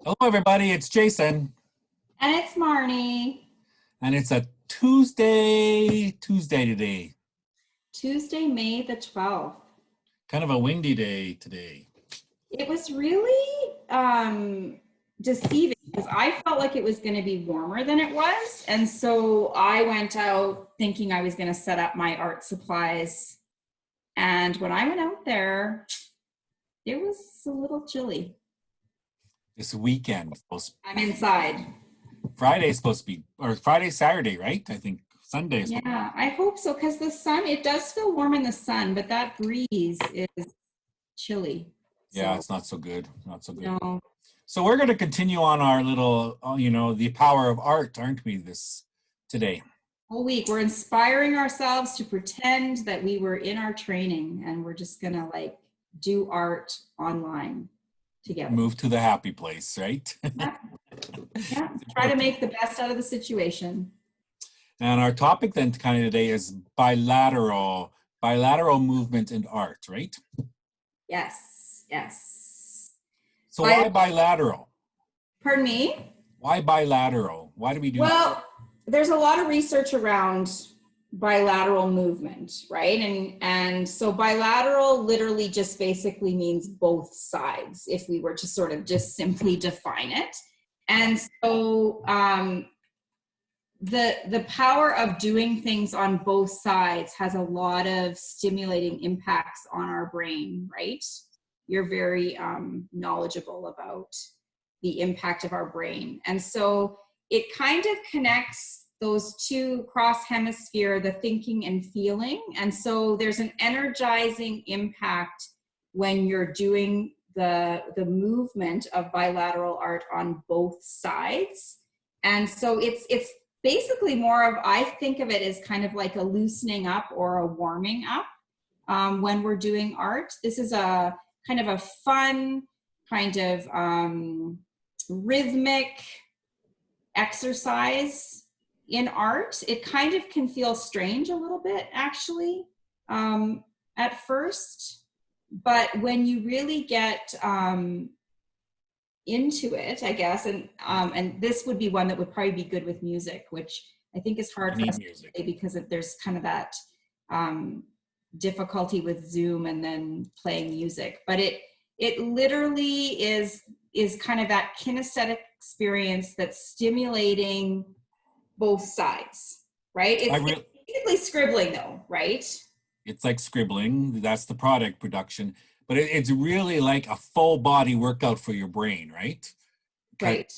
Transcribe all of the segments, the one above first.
Hello, everybody. It's Jason, And it's Marnie. and it's a Tuesday today. Tuesday, May the 12th. Kind of a windy day today. It was really deceiving because I felt like it was going to be warmer than it was. And so I went out thinking I was going to set up my art supplies. And when I went out there, it was a little chilly. This weekend, I'm inside. Friday's supposed to be, or Friday, Saturday, right? I think Sunday is. Yeah, I hope so because the sun, it does feel warm in the sun, but that breeze is chilly. Yeah, So, it's not so good. Not so good. no. So we're going to continue on our little, the power of art, aren't we, today? Whole week we're inspiring ourselves to pretend that we were in our training and we're just gonna like do art online together. Move to the happy place, right? Yeah. Yeah. Try to make the best out of the situation. And our topic then kind of today is bilateral movement in art, right? Yes. So why bilateral? Pardon me? Why bilateral? Why do we do that? Well, there's a lot of research around bilateral movement, right? And so bilateral literally just basically means both sides, if we were to sort of just simply define it. And so the power of doing things on both sides has a lot of stimulating impacts on our brain, right? You're very knowledgeable about the impact of our brain. And so it kind of connects those two cross hemisphere, the thinking and feeling. And so there's an energizing impact when you're doing the movement of bilateral art on both sides. And so it's basically more of, I think of it as kind of like a loosening up or a warming up when we're doing art. This is a kind of a fun, kind of rhythmic exercise in art. It kind of can feel strange a little bit, actually, at first. But when you really get into it, I guess, and this would be one that would probably be good with music, which I think is hard for us to say because there's kind of that difficulty with Zoom and then playing music. But it literally is kind of that kinesthetic experience that's stimulating both sides, right? It's basically scribbling though, right? It's like scribbling, that's the product production, but it's really like a full body workout for your brain, right? Right.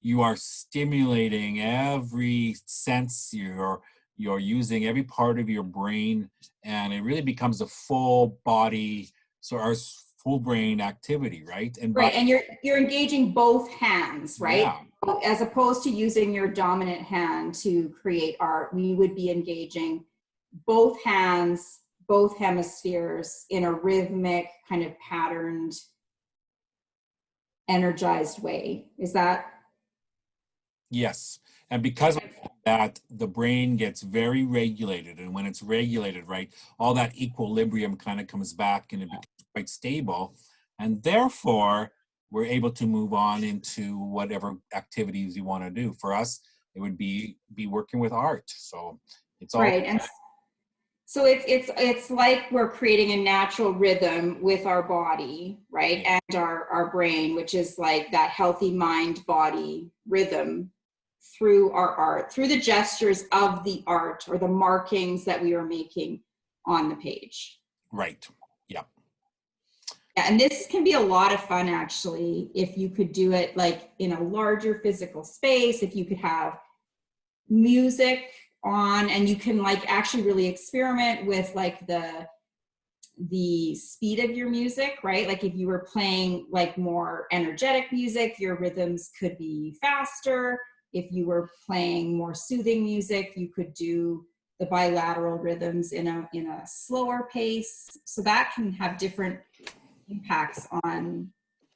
You are stimulating every sense, you're using every part of your brain, and it really becomes a full body, so our full brain activity, right? And you're engaging both hands, right? Yeah. As opposed to using your dominant hand to create art, we would be engaging both hands, both hemispheres in a rhythmic, kind of patterned, energized way. Is that? Yes. And because of that, the brain gets very regulated. And when it's regulated, right, all that equilibrium kind of comes back and it becomes quite stable. And therefore, we're able to move on into whatever activities you want to do. For us, it would be working with art. So it's all right. And so it's like we're creating a natural rhythm with our body, right? And our brain, which is like that healthy mind body rhythm through our art, through the gestures of the art or the markings that we are making on the page. Right. Yeah. Yeah, and this can be a lot of fun, actually, if you could do it like in a larger physical space, if you could have music on and you can like actually really experiment with like the speed of your music, right? Like if you were playing like more energetic music, your rhythms could be faster. If you were playing more soothing music, you could do the bilateral rhythms in a slower pace. So that can have different impacts on.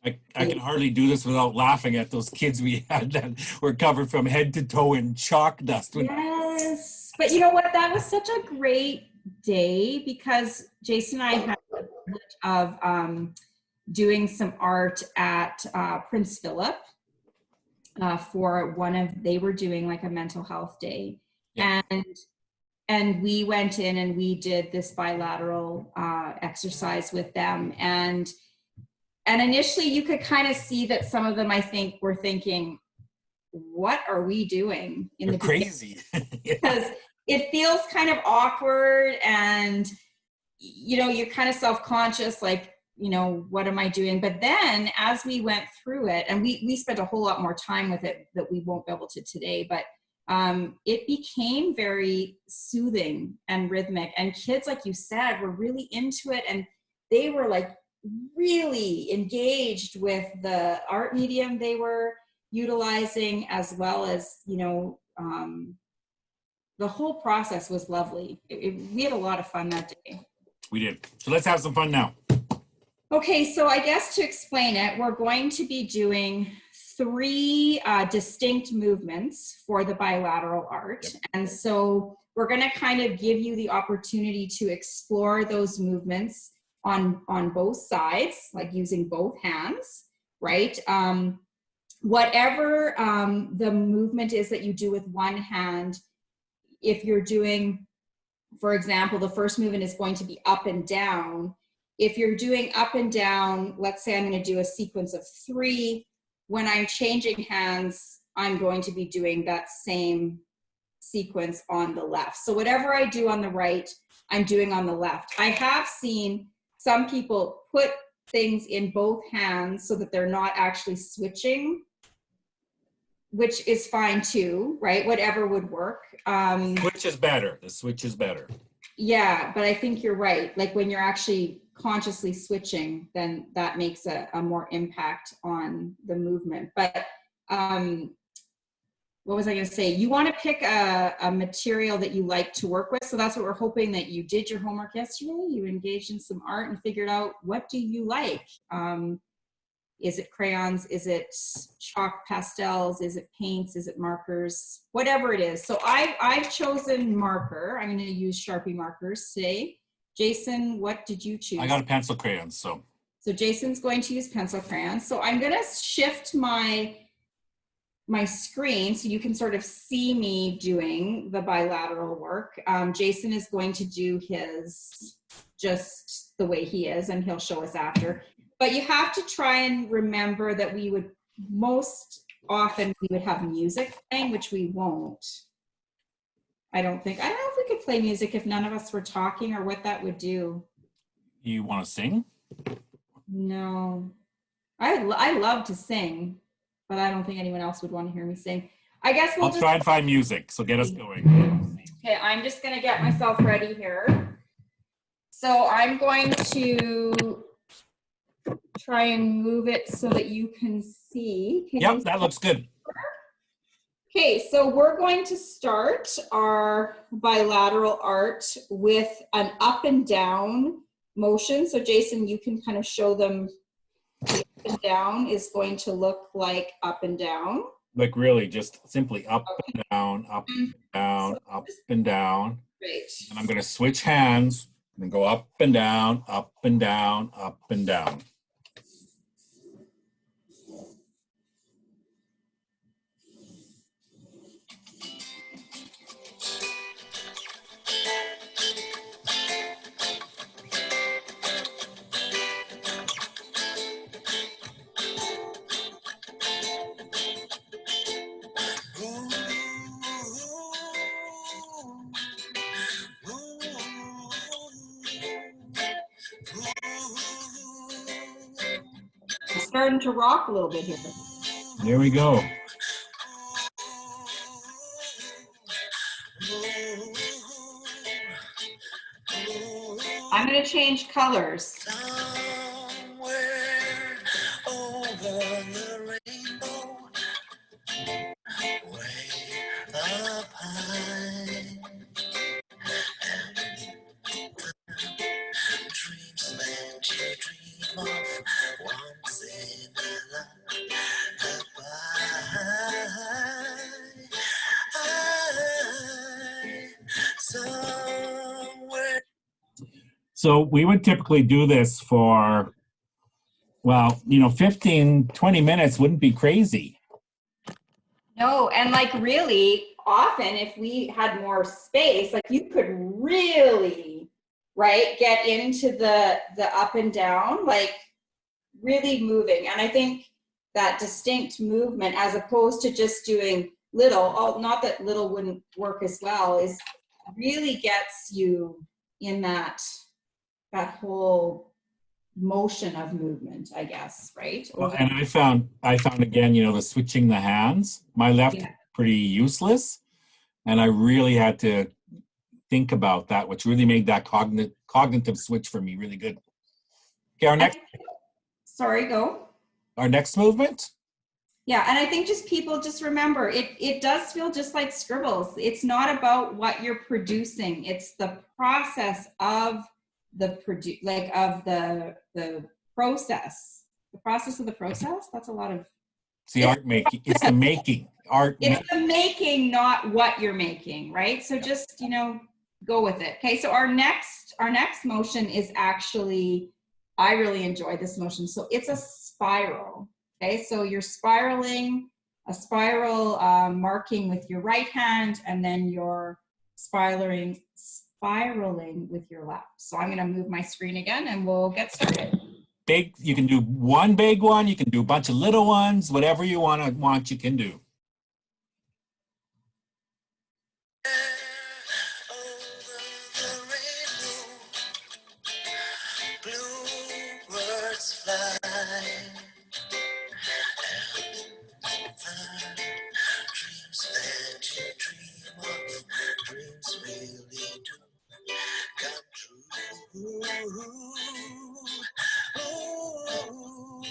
I can hardly do this without laughing at those kids we had that were covered from head to toe in chalk dust. Yes, but you know what? That was such a great day because Jason and I had the privilege of doing some art at Prince Philip for they were doing like a mental health day. Yeah. And we went in and we did this bilateral exercise with them. And initially you could kind of see that some of them, I think, were thinking, what are we doing in You're the crazy. Yeah. Because it feels kind of awkward, and you're kind of self-conscious, like, what am I doing? But then as we went through it, and we spent a whole lot more time with it that we won't be able to today, but it became very soothing and rhythmic, and kids, like you said, were really into it, and they were like really engaged with the art medium they were utilizing, as well as the whole process was lovely. We had a lot of fun that day. We did. So let's have some fun now. Okay, so I guess to explain it, we're going to be doing 3 distinct movements for the bilateral art. Yep. And so we're going to kind of give you the opportunity to explore those movements on both sides, like using both hands, right? Whatever the movement is that you do with one hand, if you're doing, for example, the first movement is going to be up and down. If you're doing up and down, let's say I'm going to do a sequence of 3. When I'm changing hands, I'm going to be doing that same sequence on the left. So whatever I do on the right, I'm doing on the left. I have seen some people put things in both hands so that they're not actually switching, which is fine too, right? Whatever would work. Switch is better. The switch is better. Yeah, but I think you're right. Like when you're actually consciously switching, then that makes a more impact on the movement. But what was I going to say? You want to pick a material that you like to work with. So that's what we're hoping, that you did your homework yesterday, you engaged in some art and figured out, what do you like? Is it crayons? Is it chalk pastels? Is it paints? Is it markers? Whatever it is. So I've chosen marker. I'm going to use Sharpie markers today. Jason, what did you choose? I got a pencil crayons. So Jason's going to use pencil crayons. So I'm going to shift my screen so you can sort of see me doing the bilateral work. Jason is going to do his just the way he is, and he'll show us after. But you have to try and remember that we would most often have music playing, which we won't. I don't know if we could play music if none of us were talking, or what that would do. You want to sing? No. I love to sing, but I don't think anyone else would want to hear me sing. I guess I'll try and find music, so get us going. Okay, I'm just going to get myself ready here. So I'm going to try and move it so that you can see. Yep, that looks good. Okay, so we're going to start our bilateral art with an up and down motion. So Jason, you can kind of show them the up and down is going to look like up and down. Like really just simply up and down, up and down, up and down. Great. And I'm going to switch hands and go up and down, up and down, up and down. It's starting to rock a little bit here. There we go. I'm going to change colors. So we would typically do this for Well, 15, 20 minutes wouldn't be crazy. No, and like really often if we had more space, like you could really, right, get into the up and down, like really moving. And I think that distinct movement as opposed to just doing little, not that little wouldn't work as well, is really gets you in that whole motion of movement, I guess, right? Well, and I found again, the switching the hands. My left Yeah. pretty useless, and I really had to think about that, which really made that cognitive switch for me really good. Okay, Sorry, go. our next movement. Yeah, and I think just people just remember it does feel just like scribbles. It's not about what you're producing. It's the process of the process. The process of the process. That's a lot of It's the art making. It's the making. it's the making, not what you're making, right? So just, go with it. Okay, so our next motion is actually, I really enjoy this motion. So it's a spiral. Okay, so you're spiraling, a spiral marking with your right hand, and then you're spiraling with your left. So I'm gonna move my screen again and we'll get started. Big, you can do one big one, you can do a bunch of little ones, whatever you want, you can do. Bluebirds fly, dreams that you dream of, dreams really do come true. Ooh,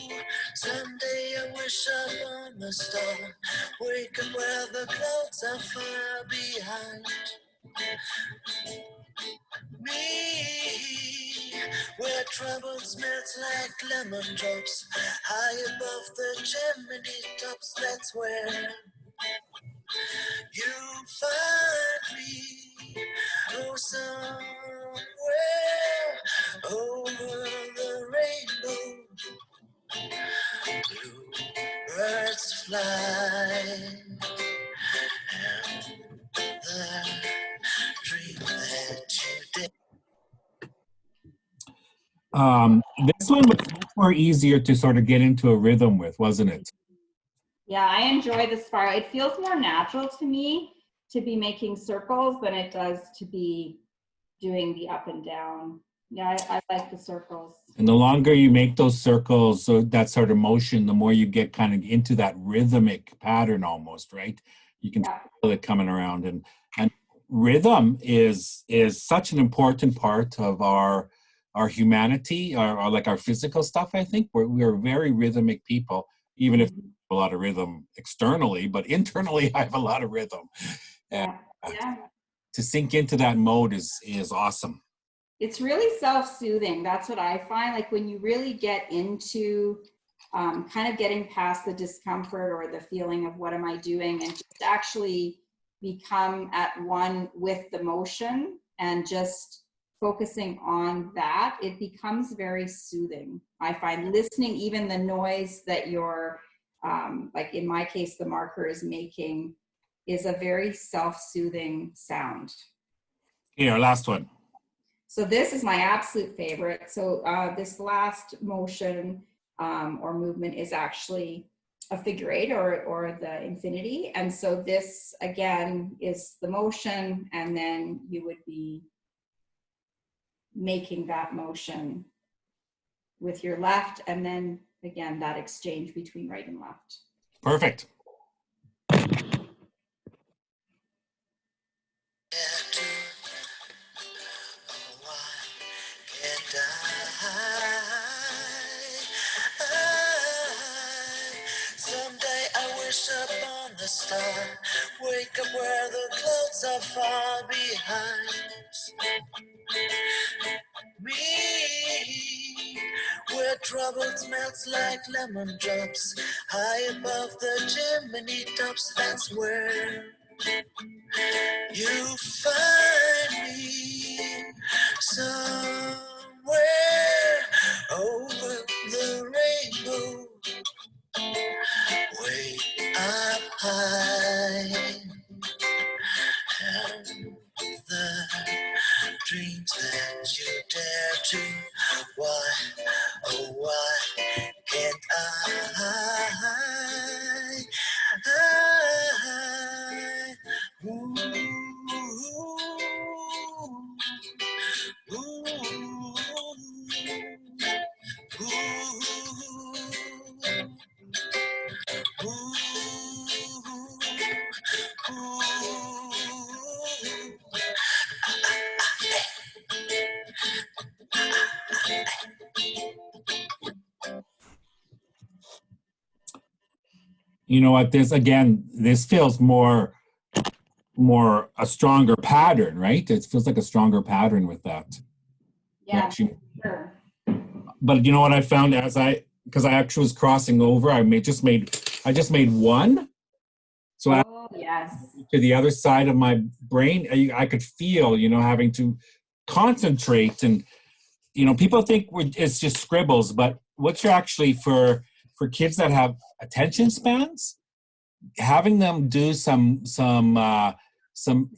someday I wish upon a star, wake up where the clouds are far behind me, where trouble smells like lemon drops, high above the chimney tops. That's where you find me. Oh, somewhere over the rainbow, blue birds fly, and the dream that you did. This one was much more easier to sort of get into a rhythm with, wasn't it? Yeah, I enjoy the spiral. It feels more natural to me to be making circles than it does to be doing the up and down. Yeah, I like the circles. And the longer you make those circles, so that sort of motion, the more you get kind of into that rhythmic pattern almost, right? You can feel it coming around. And rhythm is such an important part of our humanity, or like our physical stuff, I think. We're very rhythmic people, even if a lot of rhythm externally, but internally I have a lot of rhythm. And Yeah. to sink into that mode is awesome. It's really self-soothing. That's what I find. Like when you really get into kind of getting past the discomfort or the feeling of what am I doing, and just actually become at one with the motion and just focusing on that, it becomes very soothing. I find listening, even the noise that you're, like in my case, the marker is making, is a very self-soothing sound. Here, last one. So this is my absolute favorite. So this last motion or movement is actually a figure eight or the infinity. And so this again is the motion, and then you would be making that motion with your left, and then again that exchange between right and left. Perfect. Someday I wish upon a star, wake up where the clouds are far behind me, where trouble smells like lemon drops, high above the chimney tops. That's where you find me, somewhere over the rainbow. way up high, and the dreams that you dare to. Why, oh why can't ooh, You know what? This feels more a stronger pattern, right? It feels like a stronger pattern with that. Yeah, Actually, sure. but you know what I found because I actually was crossing over, I just made one. So Oh, yes. to the other side of my brain, I could feel, having to concentrate. And, people think it's just scribbles, but what you're actually for kids that have attention spans, having them do some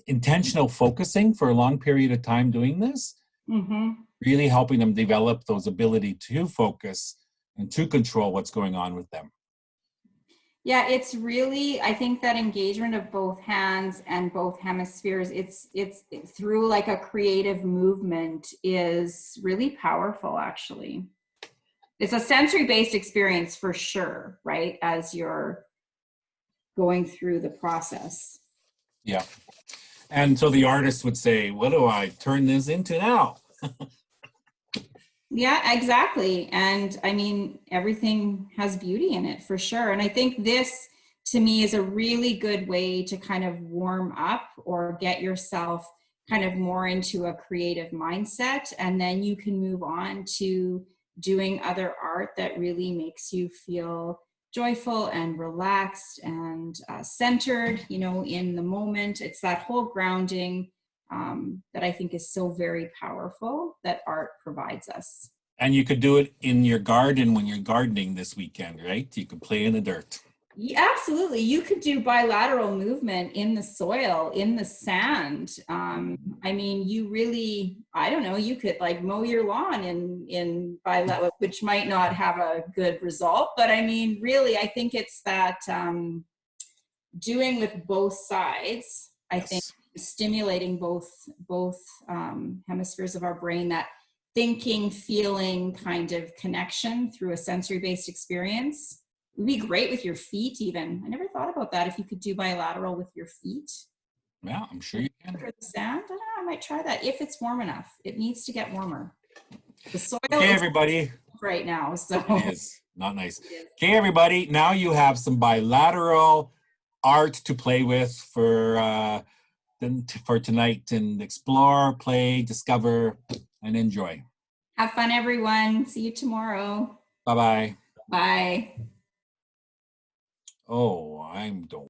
intentional focusing for a long period of time doing this, really helping them develop those ability to focus and to control what's going on with them. Yeah, it's really, I think that engagement of both hands and both hemispheres, it's through like a creative movement is really powerful, actually. It's a sensory-based experience for sure, right? As you're going through the process. Yeah. And so the artist would say, what do I turn this into now? Yeah, exactly. And I mean, everything has beauty in it for sure. And I think this to me is a really good way to kind of warm up or get yourself kind of more into a creative mindset. And then you can move on to doing other art that really makes you feel joyful and relaxed and centered, in the moment. It's that whole grounding that I think is so very powerful that art provides us. And you could do it in your garden when you're gardening this weekend, right? You could play in the dirt. Yeah, absolutely. You could do bilateral movement in the soil, in the sand. I mean, you really, I don't know, you could like mow your lawn in bilateral, which might not have a good result. But I mean, really, I think it's that doing with both sides, I think stimulating both hemispheres of our brain, that thinking, feeling kind of connection through a sensory-based experience. It would be great with your feet even. I never thought about that, if you could do bilateral with your feet. Yeah, I'm sure you can. For the sand, I don't know, I might try that if it's warm enough. It needs to get warmer. The soil Okay, is everybody. right now, so. It is not nice. Okay, everybody, now you have some bilateral art to play with for tonight, and explore, play, discover, and enjoy. Have fun, everyone. See you tomorrow. Bye-bye. Bye. Oh, I'm don't.